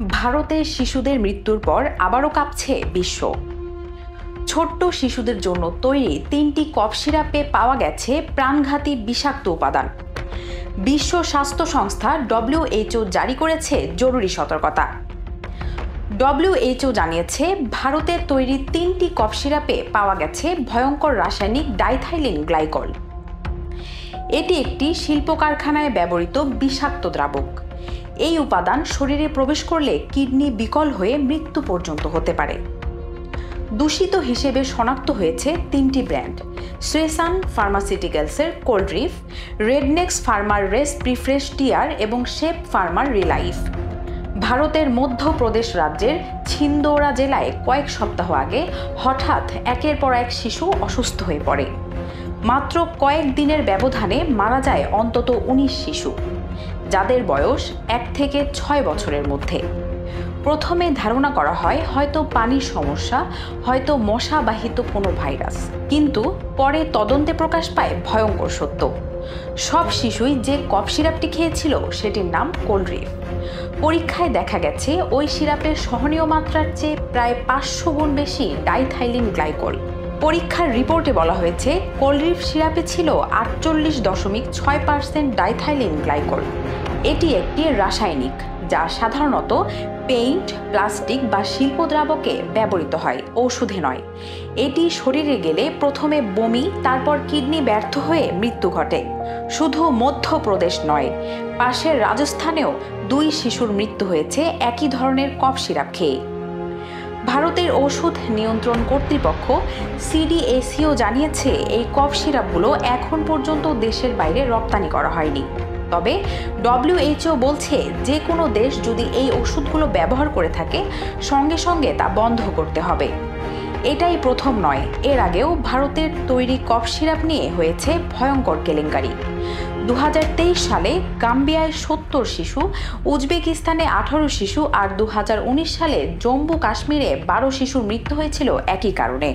ভারতে শিশুদের মৃত্যুর পর আবারও কাঁপছে বিশ্ব। ছোট্ট শিশুদের জন্য তৈরি 3টি কফ সিরাপে পাওয়া গেছে প্রাণঘাতী বিষাক্ত উপাদান। বিশ্ব স্বাস্থ্য সংস্থা WHO জারি করেছে জরুরি সতর্কতা। WHO জানিয়েছে ভারতে তৈরি 3টি কফ সিরাপে পাওয়া গেছে ভয়ঙ্কর রাসায়নিক ডাইথাইলিন গ্লাইকল। এটি একটি শিল্প কারখানায় ব্যবহৃত বিষাক্ত দ্রাবক। এই উপাদান শরীরে প্রবেশ করলে কিডনি বিকল হয়ে মৃত্যু পর্যন্ত হতে পারে। দূষিত হিসেবে শনাক্ত হয়েছে 3টি ব্র্যান্ড: শ্রেসান ফার্মাসিউটিক্যালসের কোল্ড্রিফ, রেডনেক্স ফার্মার রেস প্রিফ্রেশ টিআর এবং শেপ ফার্মার রিলাইফ। ভারতের মধ্যপ্রদেশ রাজ্যের ছিন্দওয়াড়া জেলায় কয়েক সপ্তাহ আগে হঠাৎ একের পর এক শিশু অসুস্থ হয়ে পড়ে। মাত্র কয়েক দিনের ব্যবধানে মারা যায় অন্তত 19 শিশু, যাদের বয়স 1 থেকে 6 বছরের মধ্যে। প্রথমে ধারণা করা হয় হয়তো পানির সমস্যা, হয়তো মশাবাহিত কোনো ভাইরাস, কিন্তু পরে তদন্তে প্রকাশ পায় ভয়ঙ্কর সত্য। সব শিশুই যে কফ সিরাপটি খেয়েছিল সেটির নাম কোল্ড্রিফ। পরীক্ষায় দেখা গেছে ওই সিরাপের সহনীয় মাত্রার চেয়ে প্রায় 500 গুণ বেশি ডাইথাইলিন গ্লাইকল। পরীক্ষার রিপোর্টে বলা হয়েছে কোল্ড্রিফ সিরাপে ছিল 48.6% ডাইথাইলিন গ্লাইকল। এটি একটি রাসায়নিক যা সাধারণত পেইন্ট, প্লাস্টিক বা শিল্প দ্রাবকে ব্যবহৃত হয়, ঔষধে নয়। এটি শরীরে গেলে প্রথমে বমি, তারপর কিডনি ব্যর্থ হয়ে মৃত্যু ঘটে। শুধু মধ্যপ্রদেশ নয়, পাশের রাজস্থানেও 2 শিশুর মৃত্যু হয়েছে একই ধরনের কফ সিরাপ খেয়ে। ভারতের ওষুধ নিয়ন্ত্রণ কর্তৃপক্ষ CDACও জানিয়েছে এই কফ সিরাপগুলো এখন পর্যন্ত দেশের বাইরে রপ্তানি করা হয়নি। তবে WHO বলছে যে কোনো দেশ যদি এই ওষুধগুলো ব্যবহার করে থাকে সঙ্গে সঙ্গে তা বন্ধ করতে হবে। এটাই প্রথম নয়, এর আগেও ভারতের তৈরি কফ সিরাপ নিয়ে হয়েছে ভয়ঙ্কর কেলেঙ্কারি। 2023 সালে গাম্বিয়ায় 70 শিশু, উজবেকিস্তানে 18 শিশু আর 2019 সালে জম্মু কাশ্মীরে 12 শিশুর মৃত্যু হয়েছিল একই কারণে।